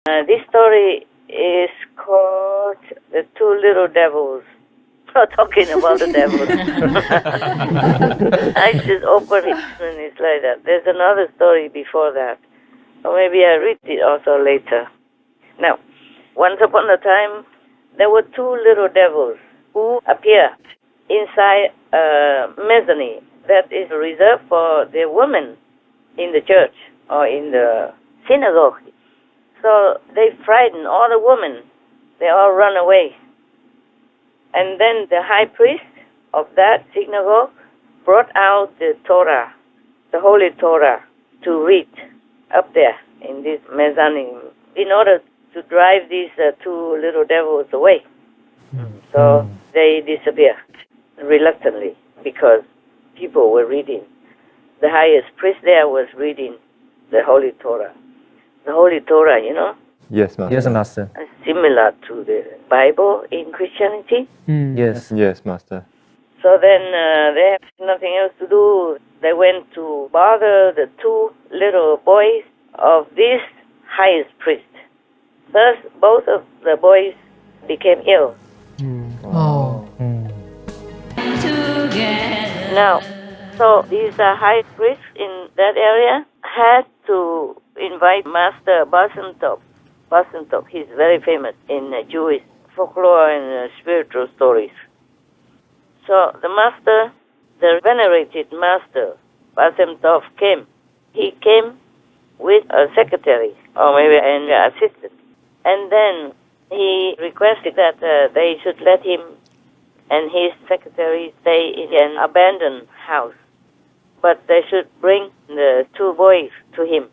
This story is called The Two Little Devils. Not talking about the devil. I should open it when it's like that. There's another story before that. Or maybe I read it also later. Now, once upon a time, there were two little devils who appeared inside a mezzanine that is reserved for the women in the church or in the synagogue. So they frightened all the women. They all run away. And then the high priest of that synagogue brought out the Torah, the Holy Torah, to read up there in this mezzanine in order to drive these two little devils away. So they disappeared reluctantly because people were reading. The highest priest there was reading the Holy Torah. The Holy Torah, you know? Yes, Master. Yes, Master. Similar to the Bible in Christianity. Yes. Yes, Master. So then they had nothing else to do. They went to bother the two little boys of this highest priest. First, both of the boys became ill. Now, so these high priests in that area had to invite Master Basantop. Basantop, he's very famous in Jewish folklore and spiritual stories. So the master, the venerated master, Basantop came. He came with a secretary or maybe an assistant. And then he requested that they should let him and his secretary stay in an abandoned house. But they should bring the two boys to him.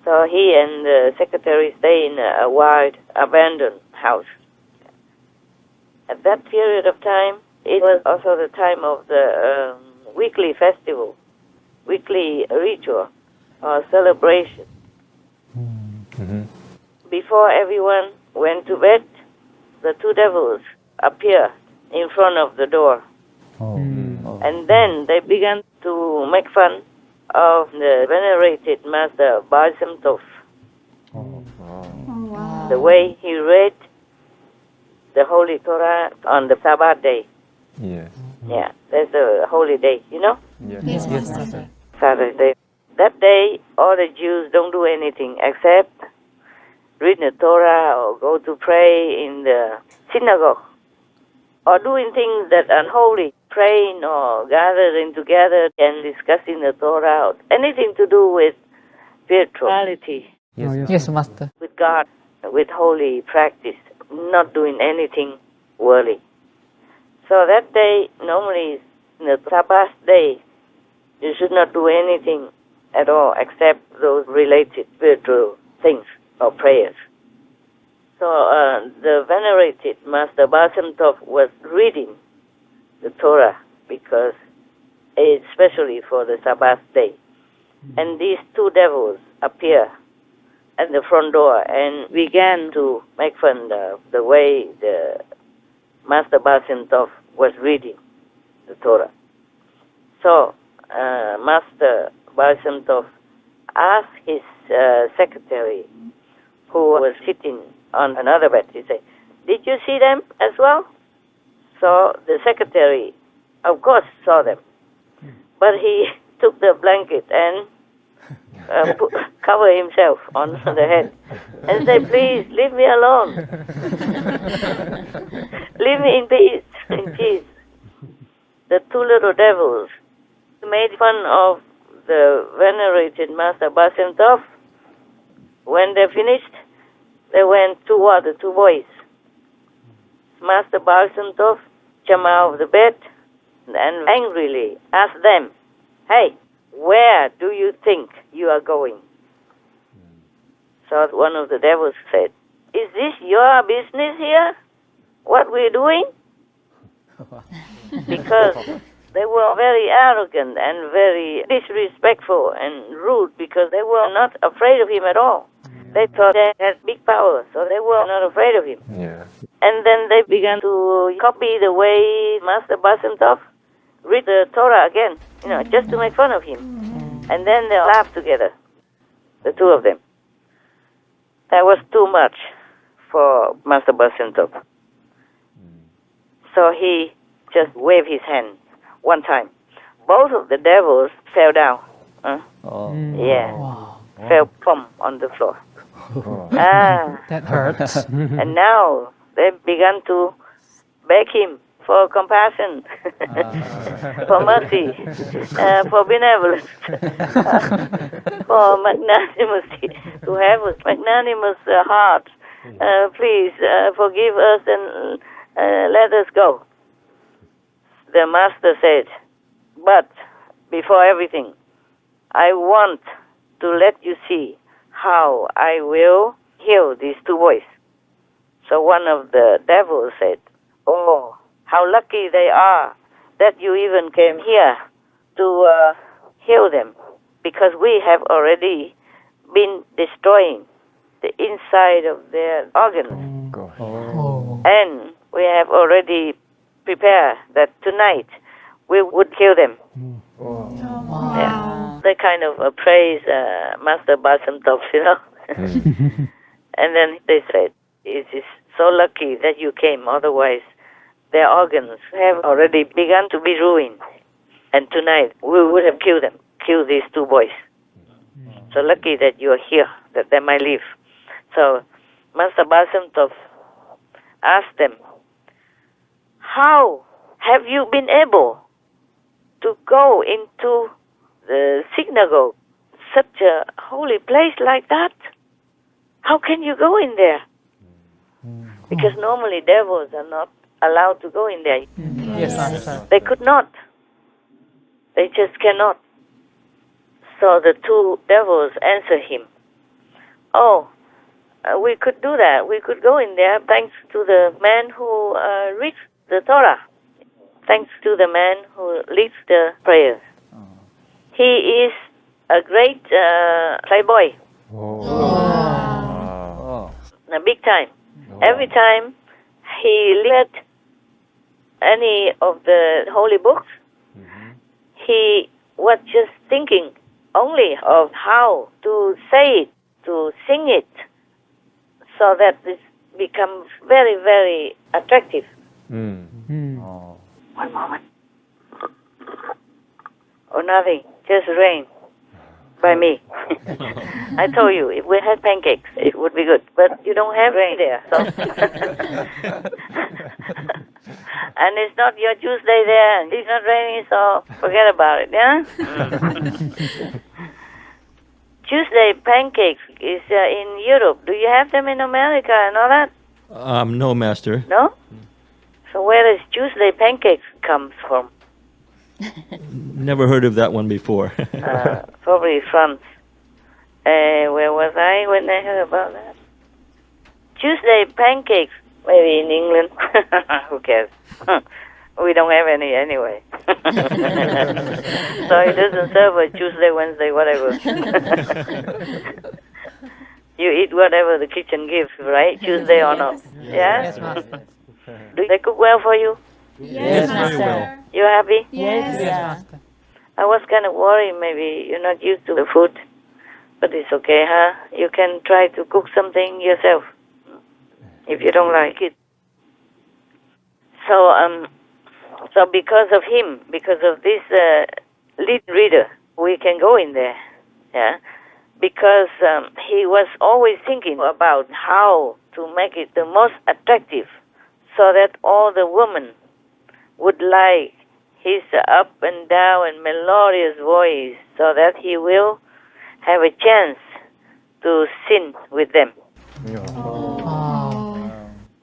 So he and the secretary stay in a wild, abandoned house. At that period of time, it was also the time of the weekly festival, weekly ritual or celebration. Before everyone went to bed, the two devils appeared in front of the door. And then they began to make fun of the venerated Master Basamtov. The way he read the Holy Torah on the Sabbath day. Yes. Yeah, that's a holy day, you know? Yes. Yes, Master. Saturday. That day, all the Jews don't do anything except read the Torah or go to pray in the synagogue or doing things that are unholy, praying or gathering together and discussing the Torah, or anything to do with spirituality, Yes, Master. with God, with holy practice, not doing anything worldly. So that day, normally, the Sabbath day, you should not do anything at all except those related spiritual things or prayers. So the venerated Master Basamtov was reading the Torah because it's especially for the Sabbath day. And these two devils appear at the front door and began to make fun of the way the Master Basamtov was reading the Torah. So Master Basamtov asked his secretary, who was sitting on another bed, he said, "Did you see them as well?" So the secretary, of course, saw them. But he took the blanket and covered himself on the head and said, "Please, leave me alone. Leave me in peace. The two little devils made fun of the venerated Master Basamtov. When they finished, they went toward the two boys. Master Basamtov jumped out of the bed and angrily asked them, "Hey, where do you think you are going?" So one of the devils said, "Is this your business here? What we're doing?" Because they were very arrogant and very disrespectful and rude because they were not afraid of him at all. They thought they had big power, so they were not afraid of him. Yeah. And then they began to copy the way Master Basamtov read the Torah again, just to make fun of him. And then they laughed together, the two of them. That was too much for Master Basantop. So he just waved his hand one time. Both of the devils fell down. Yeah. Wow. Fell plump on the floor. That hurts. And now they began to beg him for compassion, for mercy, for benevolence, for magnanimity, to have a magnanimous heart. Please forgive us and let us go. The Master said, but before everything, I want to let you see how I will heal these two boys. So one of the devils said, oh, how lucky they are that you even came here to heal them, because we have already been destroying the inside of their organs. And we have already prepared that tonight we would kill them. Yeah. They kind of praise Master Basantop, And then they said, it is so lucky that you came, otherwise their organs have already begun to be ruined. And tonight we would have killed them, killed these two boys. So lucky that you are here, that they might live. So Master Basantop asked them, how have you been able to go into the synagogue, such a holy place like that? How can you go in there? Because normally devils are not allowed to go in there. Yes, Master. They could not. They just cannot. So the two devils answered him, oh, we could do that. We could go in there thanks to the man who reads the Torah. Thanks to the man who leads the prayers. He is a great playboy. A big time. Every time he read any of the holy books, he was just thinking only of how to say it, to sing it, so that it becomes very, very attractive. One moment. Oh, nothing. Just rain by me. I told you, if we had pancakes, it would be good. But you don't have rain there. So. And it's not your Tuesday there, and it's not raining, so forget about it, yeah? Tuesday pancakes is in Europe. Do you have them in America and all that? No, Master. No? So where does Tuesday pancakes come from? Never heard of that one before. Probably France. Where was I when I heard about that? Tuesday pancakes, maybe in England. Who cares? We don't have any anyway. So it doesn't serve a Tuesday, Wednesday, whatever. You eat whatever the kitchen gives, right? Tuesday or not. Yeah? Yes, Master. Do they cook well for you? Yes, very well. You happy? Yes, Master. I was kind of worried maybe you're not used to the food. But it's okay, huh? You can try to cook something yourself if you don't like it. So because of him, because of this lead reader, we can go in there, yeah? Because he was always thinking about how to make it the most attractive so that all the women would like his up and down and melodious voice so that he will have a chance to sin with them.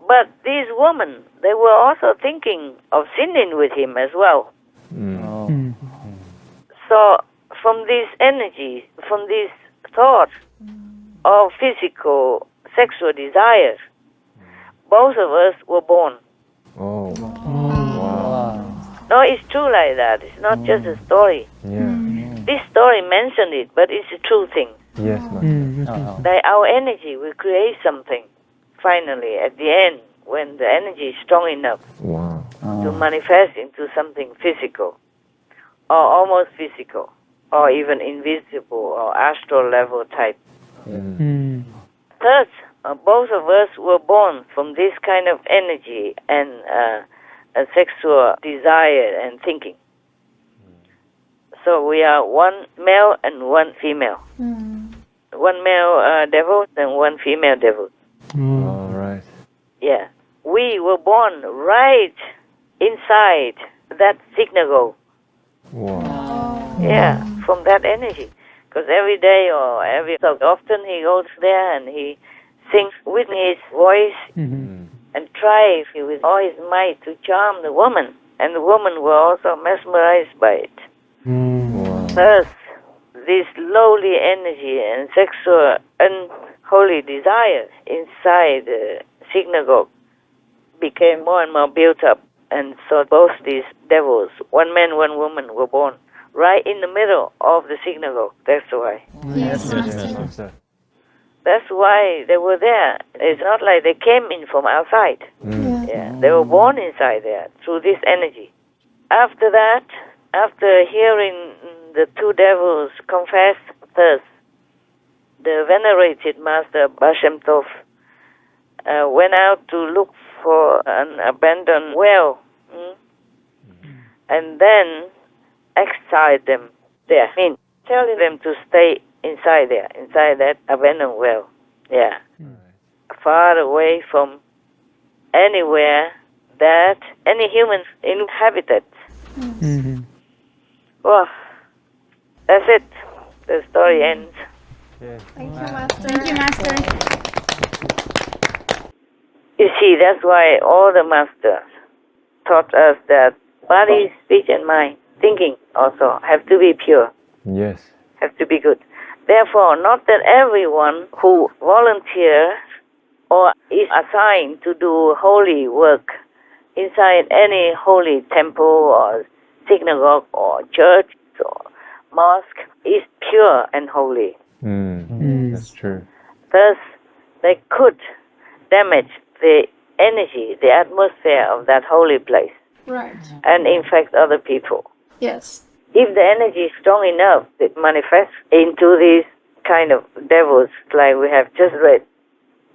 But these women, they were also thinking of sinning with him as well. So from these energies, from these thoughts of physical, sexual desires, both of us were born. No, it's true like that. It's not just a story. This story mentioned it, but it's a true thing. Yes, Master. That our energy will create something, finally, at the end, when the energy is strong enough to manifest into something physical, or almost physical, or even invisible, or astral level type. Thus, both of us were born from this kind of energy and a sexual desire and thinking. So we are one male and one female. One male devil and one female devil. All right. Yeah. We were born right inside that synagogue. Wow. Yeah, from that energy. Because every day or so often he goes there and he sings with his voice and tries with all his might to charm the woman. And the woman were also mesmerized by it. Wow. Thus, this lowly energy and sexual unholy desire inside the synagogue became more and more built up. And so both these devils, one man, one woman, were born right in the middle of the synagogue. That's why. Yes, Master. That's why they were there. It's not like they came in from outside. Yeah, they were born inside there through this energy. After that, after hearing the two devils confess thus, the venerated master Bashem Tov went out to look for an abandoned well, and then exiled them there. I mean, telling them to stay inside there, inside that abandoned well. Yeah, far away from anywhere that any humans inhabited. Well, that's it. The story ends. Thank you, Master. You see, that's why all the masters taught us that body, speech, and mind, thinking also, have to be pure, Yes. have to be good. Therefore, not that everyone who volunteers or is assigned to do holy work inside any holy temple or synagogue or church or mosque is pure and holy. That's true. Thus, they could damage the energy, the atmosphere of that holy place Right. and infect other people. Yes. If the energy is strong enough, it manifests into these kind of devils like we have just read.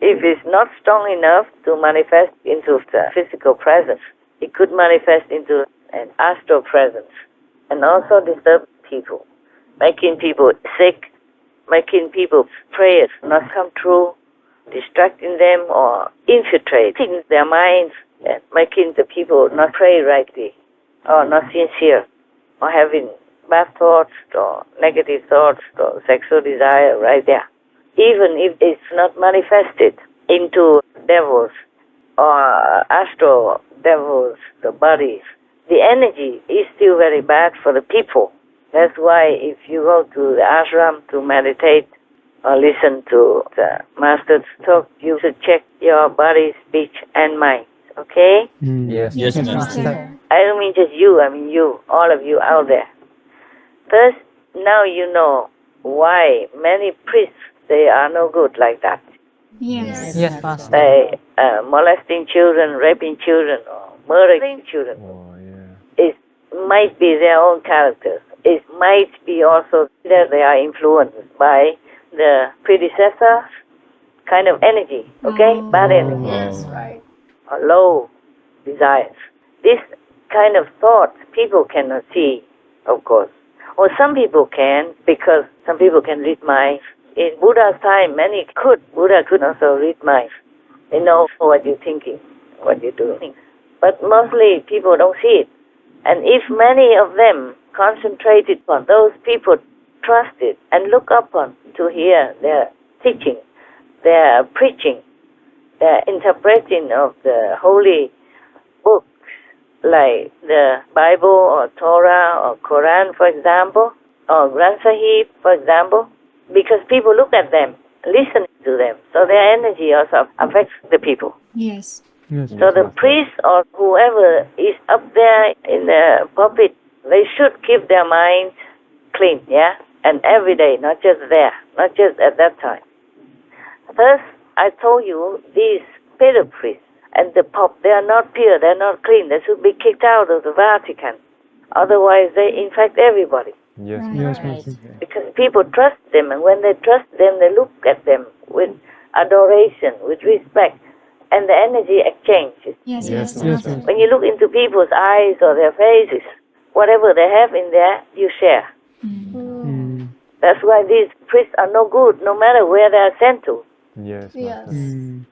If it's not strong enough to manifest into the physical presence, it could manifest into an astral presence and also disturb people, making people sick, making people's prayers not come true, distracting them or infiltrating their minds and making the people not pray rightly or not sincere or having bad thoughts or negative thoughts or sexual desire right there. Even if it's not manifested into devils or astral devils, the bodies, the energy is still very bad for the people. That's why if you go to the ashram to meditate or listen to the master's talk, you should check your body, speech, and mind. Okay? Yes. Yes, Yes, Master. Master. I don't mean just you, I mean you, all of you out there. Thus, now you know why many priests, they are no good like that. Yes. Yes, Master. They molesting children, raping children, or murdering children. Oh, yeah. It might be their own characters. It might be also that they are influenced by the predecessor kind of energy, okay? Bad energy. Yes, right. Or low desires. This kind of thought people cannot see, of course. Or some people can, because some people can read minds. In Buddha's time, many could. Buddha could also read minds. They know what you're thinking, what you're doing. But mostly people don't see it. And if many of them concentrated on those people trusted and look upon to hear their teaching, their preaching, their interpreting of the holy books, like the Bible or Torah or Quran, for example, or Granth Sahib, for example, because people look at them, listen to them, so their energy also affects the people. Yes. Yes. So the priest or whoever is up there in the pulpit, they should keep their minds clean, yeah? And every day, not just there, not just at that time. Thus, I told you, these pedo priests and the Pope, they are not pure, they are not clean. They should be kicked out of the Vatican. Otherwise, they infect everybody. Yes. Yes, Master. Because people trust them, and when they trust them, they look at them with adoration, with respect, and the energy exchanges. Yes, Yes, yes, Yes. Master. When you look into people's eyes or their faces, whatever they have in there, you share. That's why these priests are no good, no matter where they are sent to. Yes, Yes. Master.